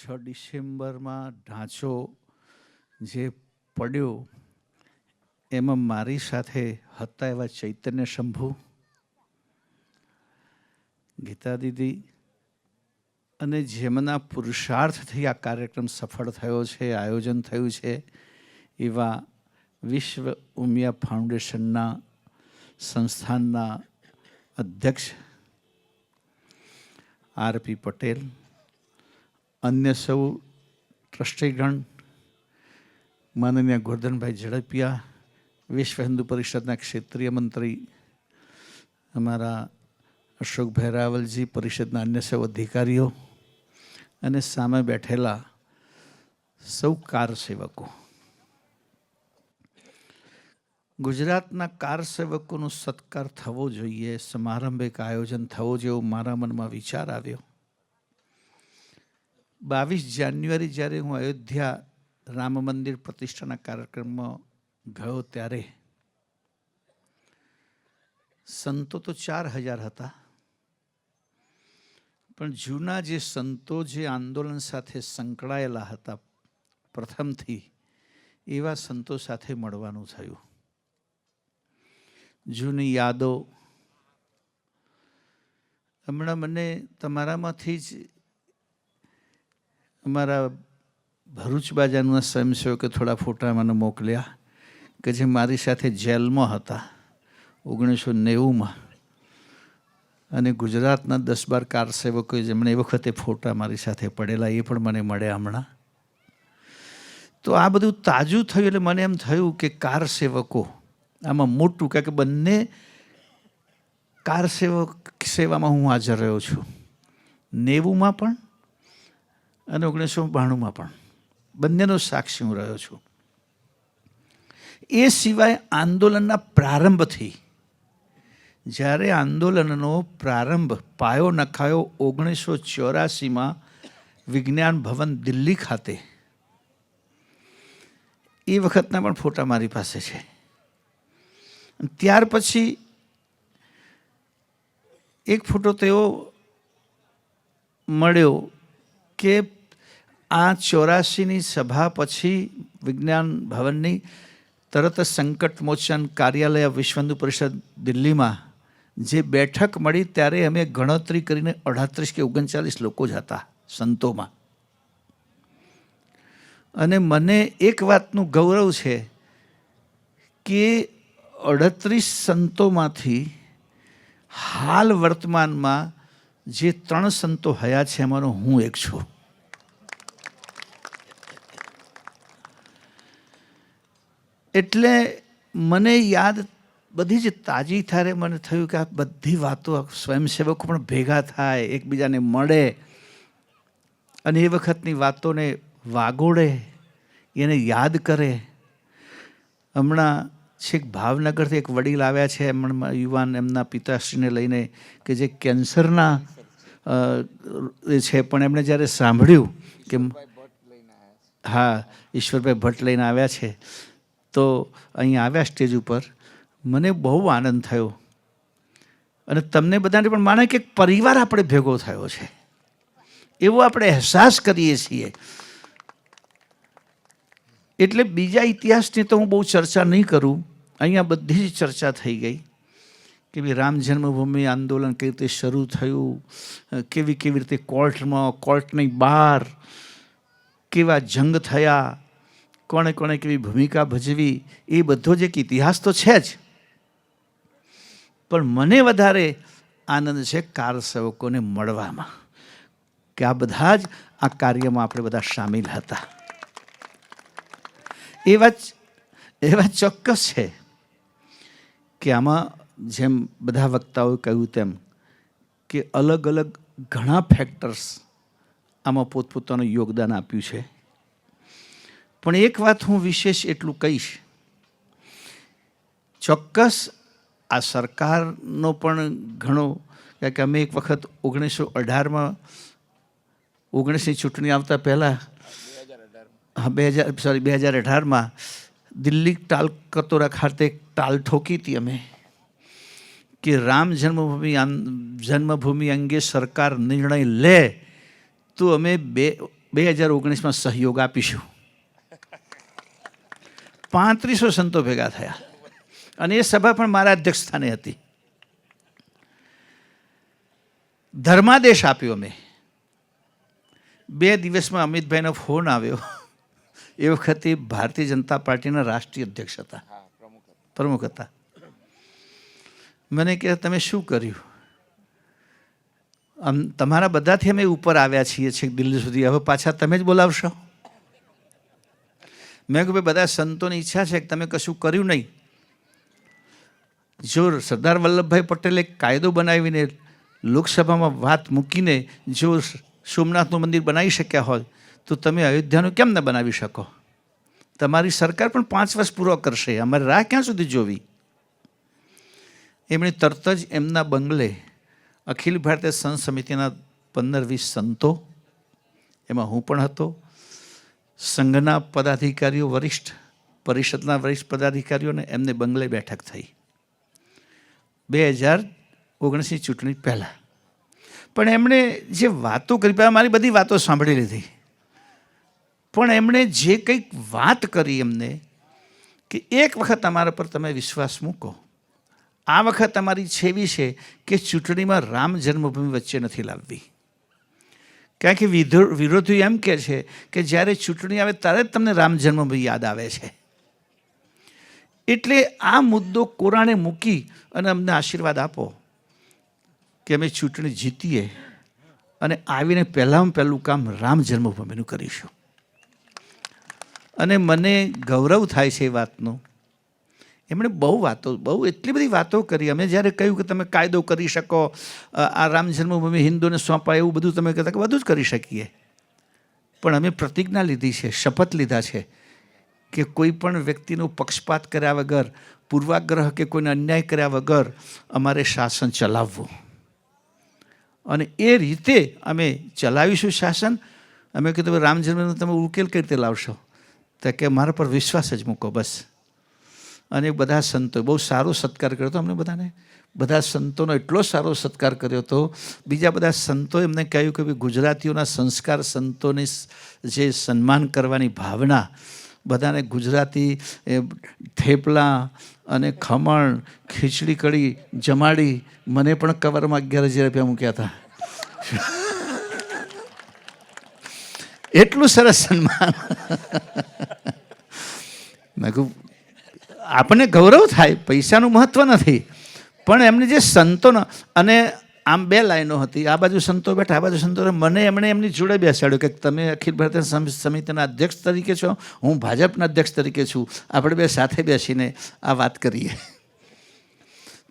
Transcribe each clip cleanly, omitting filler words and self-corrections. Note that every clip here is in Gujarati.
6 ડિસેમ્બરમાં ઢાંચો જે પડ્યો એમાં મારી સાથે હતા એવા ચૈતન્ય શંભુ, ગીતા દીદી અને જેમના પુરુષાર્થથી આ કાર્યક્રમ સફળ થયો છે, આયોજન થયું છે, એવા વિશ્વ ઉમિયા ફાઉન્ડેશનના સંસ્થાનના અધ્યક્ષ આરપી પટેલ, અન્ય સૌ ટ્રસ્ટીગણ, માનનીય ગોરધનભાઈ ઝડપિયા, વિશ્વ હિન્દુ પરિષદના ક્ષેત્રીય મંત્રી અમારા અશોકભાઈ રાવલજી, પરિષદના અન્ય સૌ અધિકારીઓ અને સામે બેઠેલા સૌ કાર સેવકો. ગુજરાતના કાર સેવકોનો સત્કાર થવો જોઈએ, સમારંભિક આયોજન થવો જોઈએ એવો મારા મનમાં વિચાર આવ્યો. 22 જાન્યુઆરી જ્યારે હું અયોધ્યા રામ મંદિર પ્રતિષ્ઠાના કાર્યક્રમમાં ગયો ત્યારે સંતો તો 4000 હતા, પણ જૂના જે સંતો જે આંદોલન સાથે સંકળાયેલા હતા પ્રથમથી, એવા સંતો સાથે મળવાનું થયું. જૂની યાદો હમણાં મને તમારામાંથી જ અમારા ભરૂચ બાજારના સ્વયંસેવકે થોડા ફોટા મને મોકલ્યા કે જે મારી સાથે જેલમાં હતા 1990માં, અને ગુજરાતના 10-12 કાર સેવકોએ જેમણે એ વખતે ફોટા મારી સાથે પડેલા એ પણ મને મળ્યા હમણાં. તો આ બધું તાજું થયું એટલે મને એમ થયું કે કાર સેવકો આમાં મોટું, કારણ કે બંને કાર સેવામાં હું હાજર રહ્યો છું, 90માં પણ અને 1992માં પણ, બંનેનો સાક્ષી હું રહ્યો છું. એ સિવાય આંદોલનના પ્રારંભથી, જ્યારે આંદોલનનો પ્રારંભ પાયો નખાયો 1984માં વિજ્ઞાન ભવન દિલ્હી ખાતે, એ વખતના પણ ફોટા મારી પાસે છે. ત્યાર પછી એક ફોટો તો એવો મળ્યો કે આ 84ની સભા પછી વિજ્ઞાન ભવનની તરત જ સંકટ મોચન કાર્યાલય વિશ્વ હિન્દુ પરિષદ દિલ્હીમાં જે બેઠક મળી ત્યારે અમે ગણતરી કરીને 38 કે 39 લોકો જ હતા સંતોમાં. અને મને એક વાતનું ગૌરવ છે કે 38 સંતોમાંથી હાલ વર્તમાનમાં જે 3 સંતો હયા છે એમાંનો હું એક છું. એટલે મને યાદ બધી જ તાજી થાય, મને થયું કે આ બધી વાતો સ્વયંસેવકો પણ ભેગા થાય, એકબીજાને મળે અને એ વખતની વાતોને વાગોળે, એને યાદ કરે. હમણાં છેક ભાવનગરથી એક વડીલ આવ્યા છે, યુવાન, એમના પિતાશ્રીને લઈને કે જે કેન્સરના છે, પણ એમણે જ્યારે સાંભળ્યું કે હા ઈશ્વરભાઈ ભટ્ટ લઈને આવ્યા છે, તો અહીંયા આવ્યા સ્ટેજ ઉપર, મને બહુ આનંદ થયો. અને તમને બધાને પણ માને કે એક પરિવાર આપણે ભેગો થયો છે એવો આપણે અહેસાસ કરીએ છીએ. એટલે બીજા ઇતિહાસની તો હું બહુ ચર્ચા નહીં કરું, અહીંયા બધી જ ચર્ચા થઈ ગઈ કે ભાઈ રામ જન્મભૂમિ આંદોલન કેવી રીતે શરૂ થયું, કેવી રીતે કોર્ટમાં, કોર્ટની બહાર કેવા જંગ થયા, કોણે કોણે કેવી ભૂમિકા ભજવી, એ બધો જ એક ઇતિહાસ તો છે જ. પણ મને વધારે આનંદ છે કાર સેવકોને મળવામાં, કે આ બધા જ આ કાર્યમાં આપણે બધા સામેલ હતા. એવા ચોક્કસ છે કે આમાં જેમ બધા વક્તાઓએ કહ્યું તેમ કે અલગ અલગ ઘણા ફેક્ટર્સ આમાં પોતપોતાનું યોગદાન આપ્યું છે. પણ એક વાત હું વિશેષ એટલું કહીશ, ચોક્કસ આ સરકારનો પણ ઘણો, કારણ કે અમે એક વખત 1918માં 19ની ચૂંટણી આવતા પહેલાં 2018માં દિલ્હી ટાલ કતોરા ખાતે ટાલ ઠોકી હતી અમે કે રામ જન્મભૂમિ અંગે સરકાર નિર્ણય લે તો અમે 2019માં સહયોગ આપીશું. 3500 સંતો ભેગા થયા અને એ સભા પણ મારા અધ્યક્ષ સ્થાને હતી. ધર્માદેશ આપ્યો અમે. 2 દિવસમાં અમિતભાઈનો ફોન આવ્યો. એ વખતે ભારતીય જનતા પાર્ટીના રાષ્ટ્રીય અધ્યક્ષ હતા, પ્રમુખ હતા. મને કહે તમે શું કર્યું? તમારા બધાથી અમે ઉપર આવ્યા છીએ છેક દિલ્હી સુધી, હવે પાછા તમે જ બોલાવશો? મેં કહ્યું ભાઈ બધા સંતોની ઈચ્છા છે કે તમે કશું કર્યું નહીં. જો સરદાર વલ્લભભાઈ પટેલે કાયદો બનાવીને લોકસભામાં વાત મૂકીને જો સોમનાથનું મંદિર બનાવી શક્યા હોય તો તમે અયોધ્યાનું કેમ ન બનાવી શકો? તમારી સરકાર પણ 5 વર્ષ પૂરો કરશે, અમારે રાહ ક્યાં સુધી જોવી? એમણે તરત જ એમના બંગલે અખિલ ભારતીય સંત સમિતિના 15-20 સંતો, એમાં હું પણ હતો, સંઘના પદાધિકારીઓ, વરિષ્ઠ પરિષદના વરિષ્ઠ પદાધિકારીઓને એમને બંગલે બેઠક થઈ 2019ની ચૂંટણી પહેલાં. પણ એમણે જે વાતો કરી, મારી બધી વાતો સાંભળી લીધી, પણ એમણે જે કંઈક વાત કરી એમને કે એક વખત અમારા પર તમે વિશ્વાસ મૂકો, આ વખત અમારી છેવી છે કે ચૂંટણીમાં રામ જન્મભૂમિ વચ્ચે નથી લાવવી. કારણ કે વિરોધીઓ એમ કહે છે કે જ્યારે ચૂંટણી આવે ત્યારે જ તમને રામ જન્મભૂમિ યાદ આવે છે. એટલે આ મુદ્દો કોરાણે મૂકી અને અમને આશીર્વાદ આપો કે અમે ચૂંટણી જીતીએ અને આવીને પહેલાં પહેલું કામ રામ જન્મભૂમિનું કરીશું. અને મને ગૌરવ થાય છે એ વાતનું. એમણે બહુ એટલી બધી વાતો કરી. અમે જ્યારે કહ્યું કે તમે કાયદો કરી શકો, આ રામ જન્મભૂમિ હિન્દુને સોંપાય, એવું બધું તમે કહેતા કે બધું જ કરી શકીએ, પણ અમે પ્રતિજ્ઞા લીધી છે, શપથ લીધા છે કે કોઈ પણ વ્યક્તિનો પક્ષપાત કર્યા વગર, પૂર્વાગ્રહ કે કોઈને અન્યાય કર્યા વગર અમારે શાસન ચલાવવું, અને એ રીતે અમે ચલાવીશું શાસન. અમે કીધું રામ જન્મનો તમે ઉકેલ કઈ રીતે લાવશો? તો કે મારા પર વિશ્વાસ જ મૂકો બસ. અને બધા સંતો બહુ સારો સત્કાર કર્યો હતો અમને બધાને. બધા સંતોનો એટલો સારો સત્કાર કર્યો હતો. બીજા બધા સંતોએ એમને કહ્યું કે ગુજરાતીઓના સંસ્કાર, સંતોની જે સન્માન કરવાની ભાવના, બધાને ગુજરાતી થેપલા અને ખમણ, ખીચડી કઢી જમાડી. મને પણ કવરમાં 11,000 રૂપિયા મૂક્યા હતા. એટલું સરસ સન્માન. મેં કહ્યું આપણને ગૌરવ થાય, પૈસાનું મહત્વ નથી, પણ એમને જે સંતોનો, અને આમ 2 લાઈનો હતી, આ બાજુ સંતો બેઠા, આ બાજુ સંતો. મને એમણે એમની જોડે બેસાડ્યો કે તમે અખિલ ભારતીય સમિતિના અધ્યક્ષ તરીકે છો, હું ભાજપના અધ્યક્ષ તરીકે છું, આપણે 2 સાથે બેસીને આ વાત કરીએ.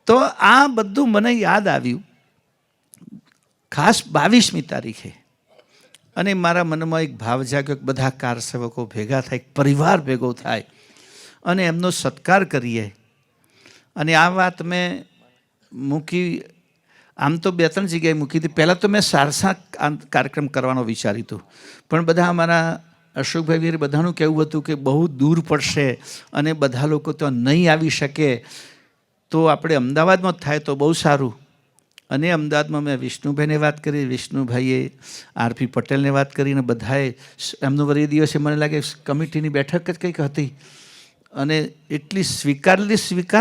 તો આ બધું મને યાદ આવ્યું ખાસ 22મી તારીખે. અને મારા મનમાં એક ભાવ જાગ્યો કે બધા કારસેવકો ભેગા થાય, પરિવાર ભેગો થાય અને એમનો સત્કાર કરીએ. અને આ વાત મેં મૂકી, આમ તો 2-3 જગ્યાએ મૂકી હતી. પહેલાં તો મેં સારસા કાર્યક્રમ કરવાનો વિચાર્યું હતું, પણ બધા અમારા અશોકભાઈ વીર બધાનું કહેવું હતું કે બહુ દૂર પડશે અને બધા લોકો તો નહીં આવી શકે, તો આપણે અમદાવાદમાં જ થાય તો બહુ સારું. અને અમદાવાદમાં મેં વિષ્ણુભાઈને વાત કરી, વિષ્ણુભાઈએ આરપી પટેલને વાત કરીને બધાએ એમનો વળી દિવસે મને લાગે કમિટીની બેઠક જ કંઈક હતી, અને એટલી સ્વીકાર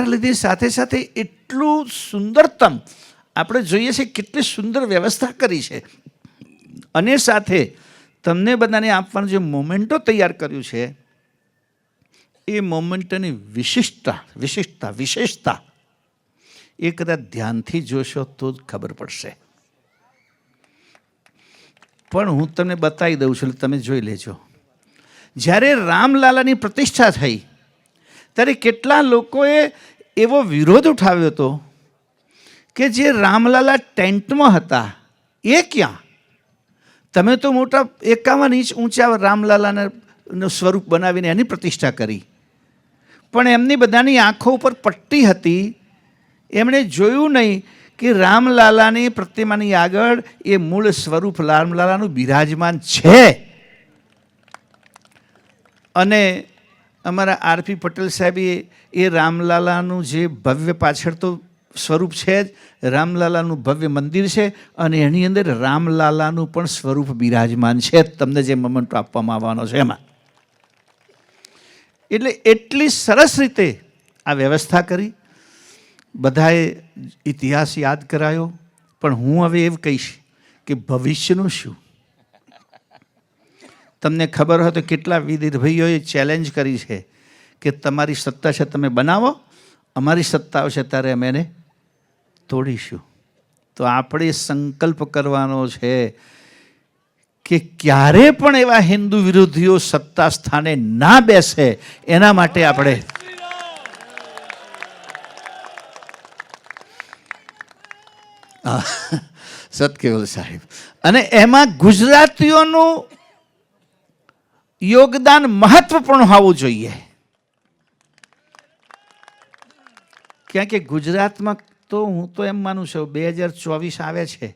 લીધી સાથે સાથે એટલું સુંદરતમ આપણે જોઈએ છે, કેટલી સુંદર વ્યવસ્થા કરી છે. અને સાથે તમને બધાને આપવાનું જે મોમેન્ટો તૈયાર કર્યું છે, એ મોમેન્ટોની વિશેષતા એ કદાચ ધ્યાનથી જોશો તો જ ખબર પડશે. પણ હું તમને બતાવી દઉં છું, તમે જોઈ લેજો. જ્યારે રામલાલાની પ્રતિષ્ઠા થઈ ત્યારે કેટલા લોકોએ એવો વિરોધ ઉઠાવ્યો હતો કે જે રામલાલા ટેન્ટમાં હતા એ ક્યાં? તમે તો મોટા 51 ઇંચ ઊંચા રામલાલાનું સ્વરૂપ બનાવીને એની પ્રતિષ્ઠા કરી, પણ એમની બધાની આંખો ઉપર પટ્ટી હતી. એમણે જોયું નહીં કે રામલાલાની પ્રતિમાની આગળ એ મૂળ સ્વરૂપ રામલાલાનું બિરાજમાન છે. અને અમારા આરપી પટેલ સાહેબે એ રામલાલાનું જે ભવ્ય, પાછળ તો સ્વરૂપ છે જ. રામલાલાનું ભવ્ય મંદિર છે અને એની અંદર રામલાલાનું પણ સ્વરૂપ બિરાજમાન છે. તમને જે મોમેન્ટો આપવામાં આવવાનો છે એમાં, એટલે એટલી સરસ રીતે આ વ્યવસ્થા કરી, બધાએ ઇતિહાસ યાદ કરાયો. પણ હું હવે એવું કહીશ કે ભવિષ્યનું શું? તમને ખબર હોય તો કેટલા વિદિત ભાઈઓએ ચેલેન્જ કરી છે કે તમારી સત્તા છે તમે બનાવો, અમારી સત્તા આવશે ત્યારે અમે એને તોડીશું. તો આપણે સંકલ્પ કરવાનો છે કે ક્યારે પણ એવા હિન્દુ વિરોધીઓ સત્તા સ્થાને ના બેસે, એના માટે આપણે સતકેવલ સાહેબ, અને એમાં ગુજરાતીઓનું યોગદાન મહત્વપૂર્ણ હોવું જોઈએ. ક્યાં કે ગુજરાતમાં તો હું તો એમ માનું છું 2024 આવે છે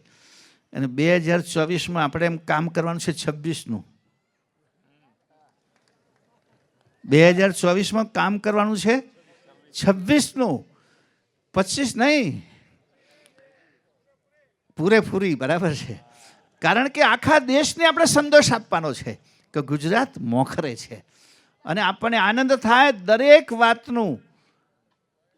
અને 2024માં આપણે એમ કામ કરવાનું છે 26નું. 2024માં કામ કરવાનું છે 26નું, 25 નહીં, પૂરેપૂરી. બરાબર છે. કારણ કે આખા દેશને આપણે સંદેશ આપવાનો છે કે ગુજરાત મોખરે છે અને આપણને આનંદ થાય દરેક વાતનું.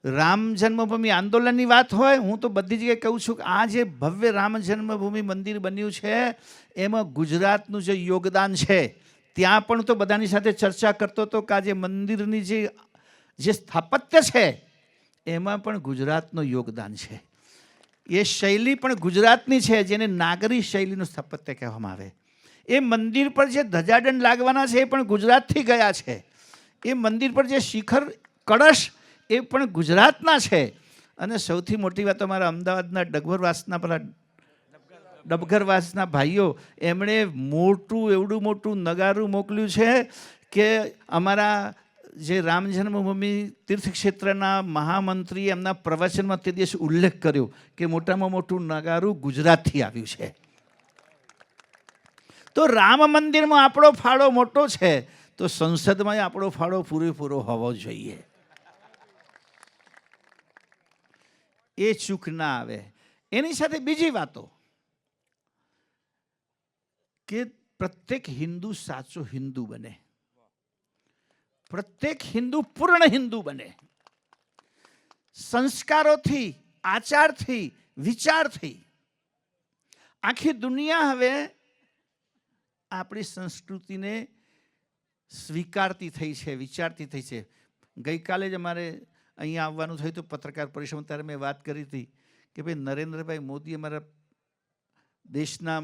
રામ જન્મભૂમિ આંદોલનની વાત હોય, હું તો બધી જગ્યાએ કહું છું કે આ જે ભવ્ય રામ જન્મભૂમિ મંદિર બન્યું છે એમાં ગુજરાતનું જે યોગદાન છે, ત્યાં પણ તો બધાની સાથે ચર્ચા કરતો હતો કે આ જે મંદિરની જે સ્થાપત્ય છે એમાં પણ ગુજરાતનું યોગદાન છે. એ શૈલી પણ ગુજરાતની છે, જેને નાગરી શૈલીનું સ્થાપત્ય કહેવામાં આવે. એ મંદિર પર જે ધજાદંડ લાગવાના છે એ પણ ગુજરાતથી ગયા છે. એ મંદિર પર જે શિખર કળશ એ પણ ગુજરાતના છે. અને સૌથી મોટી વાત અમારા અમદાવાદના ડગરવાસના પેલા ડબગરવાસના ભાઈઓ, એમણે એવડું મોટું નગારું મોકલ્યું છે કે અમારા જે રામ જન્મભૂમિ તીર્થક્ષેત્રના મહામંત્રીએ એમના પ્રવચનમાં તે દિવસે ઉલ્લેખ કર્યો કે મોટામાં મોટું નગારું ગુજરાતથી આવ્યું છે. તો રામ મંદિરમાં આપણો ફાળો મોટો છે, તો સંસદમાં આપણો ફાળો પૂરેપૂરો હોવો જોઈએ. એ ચૂક ના આવે. એની સાથે બીજી વાતો કે પ્રત્યેક હિન્દુ સાચો હિન્દુ બને, પ્રત્યેક હિન્દુ પૂર્ણ હિન્દુ બને. સંસ્કારોથી, આચારથી, વિચારથી આખી દુનિયા હવે આપણી સંસ્કૃતિને સ્વીકારતી થઈ છે, વિચારતી થઈ છે. ગઈકાલે જ અમારે અહીંયા આવવાનું થયું હતું પત્રકાર પરિષદમાં, ત્યારે મેં વાત કરી હતી કે ભાઈ નરેન્દ્રભાઈ મોદી અમારા દેશના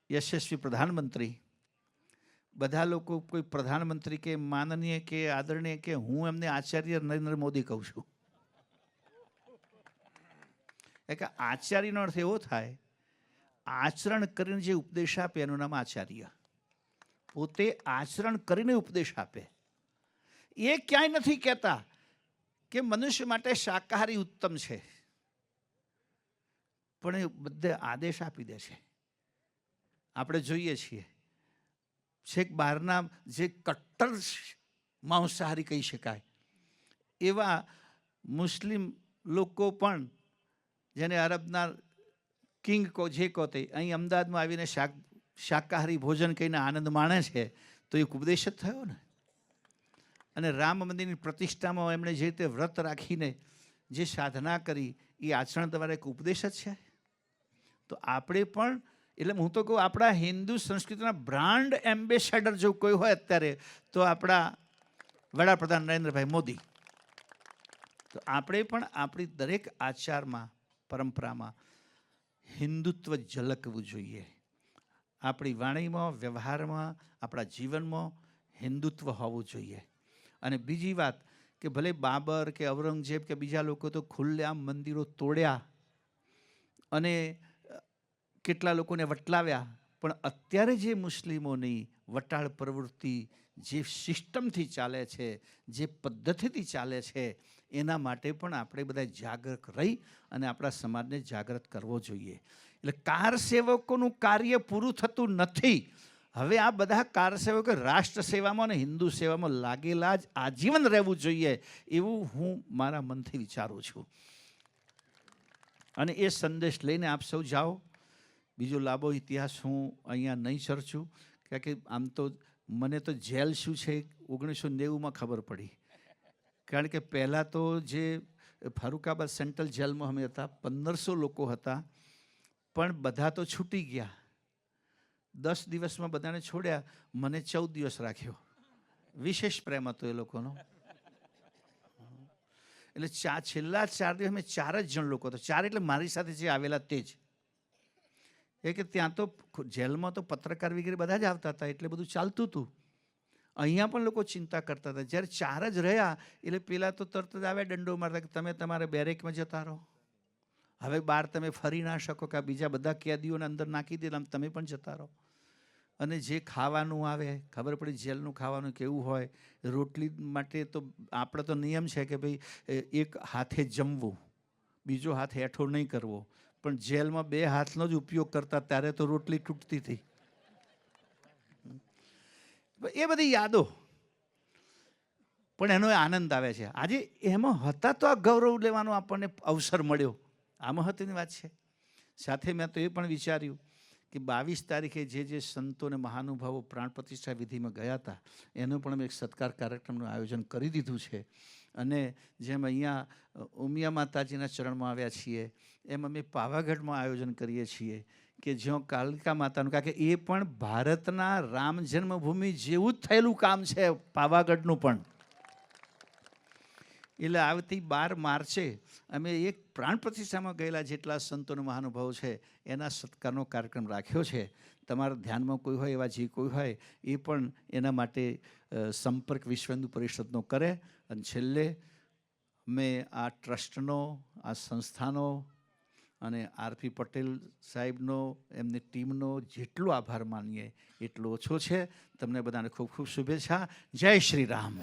યશસ્વી પ્રધાનમંત્રી. બધા લોકો કોઈ પ્રધાનમંત્રી કે માનનીય કે આદરણીય કે, હું એમને આચાર્ય નરેન્દ્ર મોદી કહું છું. કે આચાર્યનો અર્થ એવો થાય આચરણ કરીને જે ઉપદેશ આપે એનું નામ આચાર્ય. પોતે આચરણ કરીને ઉપદેશ આપે. એ ક્યાંય નથી કહેતા કે મનુષ્ય માટે શાકાહારી ઉત્તમ છે, પણ એ બધે આદેશ આપી દે છે. આપણે જોઈએ છીએ છેક બહારના જે કટ્ટર માંસાહારી કહી શકાય એવા મુસ્લિમ લોકો પણ, જેને અરબના કિંગ જે કહો તે, અહીં અમદાવાદમાં આવીને શાકાહારી ભોજન કહીને આનંદ માણે છે, તો એક ઉપદેશ જ થયો ને. અને રામ મંદિરની પ્રતિષ્ઠામાં એમણે જે રીતે વ્રત રાખીને જે સાધના કરી એ આચરણ તમારા એક ઉપદેશ જ છે. તો આપણે પણ, એટલે હું તો કહું આપણા હિન્દુ સંસ્કૃતિના બ્રાન્ડ એમ્બેસેડર જો કોઈ હોય અત્યારે તો આપણા વડાપ્રધાન નરેન્દ્રભાઈ મોદી. તો આપણે પણ આપણી દરેક આચારમાં, પરંપરામાં હિન્દુત્વ ઝલકવું જોઈએ. આપણી વાણીમાં, વ્યવહારમાં, આપણા જીવનમાં હિન્દુત્વ હોવું જોઈએ. અને બીજી વાત કે ભલે બાબર કે ઔરંગઝેબ કે બીજા લોકો તો ખુલ્લેઆમ મંદિરો તોડ્યા અને કેટલા લોકોને વટલાવ્યા, પણ અત્યારે જે મુસ્લિમોની વટાળ પ્રવૃત્તિ જે સિસ્ટમથી ચાલે છે, જે પદ્ધતિથી ચાલે છે, એના માટે પણ આપણે બધા જાગૃત રહી અને આપણા સમાજને જાગૃત કરવો જોઈએ. એટલે કાર સેવકોનું કાર્ય પૂરું થતું નથી. હવે આ બધા કાર સેવકો રાષ્ટ્ર સેવામાં અને હિન્દુ સેવામાં લાગેલા જ આજીવન રહેવું જોઈએ, એવું હું મારા મનથી વિચારું છું. અને એ સંદેશ લઈને આપ સૌ જાઓ. બીજો લાંબો ઇતિહાસ હું અહીંયા નહીં ચર્ચું, કારણ કે આમ તો મને તો જેલ શું છે 1990માં ખબર પડી. કારણ કે પહેલાં તો જે ફારુકાબાદ સેન્ટ્રલ જેલમાં અમે હતા 1500 લોકો હતા, પણ બધા તો છૂટી ગયા. 10 દિવસમાં બધાને છોડ્યા, મને 14 દિવસ રાખ્યો. વિશેષ પ્રેમ હતો એ લોકોનો. એટલે છેલ્લા 4 દિવસ અમે 4 જ જણ લોકો હતા. 4 એટલે મારી સાથે જે આવેલા તે જ. એ કે ત્યાં તો જેલમાં તો પત્રકાર વગેરે બધા જ આવતા હતા, એટલે બધું ચાલતું હતું. અહીંયા પણ લોકો ચિંતા કરતા હતા. જ્યારે 4 જ રહ્યા એટલે પેલા તો તરત જ આવ્યા દંડો મારતા કે તમે તમારા બેરેકમાં જતા રહો, હવે બહાર તમે ફરી ના શકો, કે બીજા બધા કેદીઓને અંદર નાખી દે, તમે પણ જતા રહો. અને જે ખાવાનું આવે ખબર પડી જેલનું ખાવાનું કેવું હોય. રોટલી માટે તો આપણે તો નિયમ છે કે ભાઈ એક હાથે જમવું, બીજો હાથ હેઠો નહીં કરવો, પણ જેલમાં 2 હાથનો જ ઉપયોગ કરતા, ત્યારે તો રોટલી તૂટતી હતી. એ બધી યાદો, પણ એનો આનંદ આવે છે. આજે એમાં હતા તો આ ગૌરવ લેવાનો આપણને અવસર મળ્યો, આ મહત્વની વાત છે. સાથે મેં તો એ પણ વિચાર્યું કે 22 તારીખે જે સંતો અને મહાનુભાવો પ્રાણ પ્રતિષ્ઠા વિધિમાં ગયા હતા, એનું પણ અમે એક સત્કાર કાર્યક્રમનું આયોજન કરી દીધું છે. અને જેમ અહીંયા ઉમિયા માતાજીના ચરણમાં આવ્યા છીએ, એમ અમે પાવાગઢમાં આયોજન કરીએ છીએ કે જ્યાં કાલિકા માતાનું, કારણ કે એ પણ ભારતના રામ જન્મભૂમિ જેવું જ થયેલું કામ છે પાવાગઢનું પણ. એટલે આવતી 12 માર્ચે અમે એક પ્રાણ પ્રતિષ્ઠામાં ગયેલા જેટલા સંતોનો મહાનુભાવો છે એના સત્કારનો કાર્યક્રમ રાખ્યો છે. તમારા ધ્યાનમાં કોઈ હોય, એવા જે કોઈ હોય એ પણ એના માટે સંપર્ક વિશ્વ હિન્દુ પરિષદનો કરે. અને છેલ્લે અમે આ ટ્રસ્ટનો, આ સંસ્થાનો અને આરપી પટેલ સાહેબનો, એમની ટીમનો જેટલો આભાર માનીએ એટલો ઓછો છે. તમને બધાને ખૂબ ખૂબ શુભેચ્છા. જય શ્રી રામ.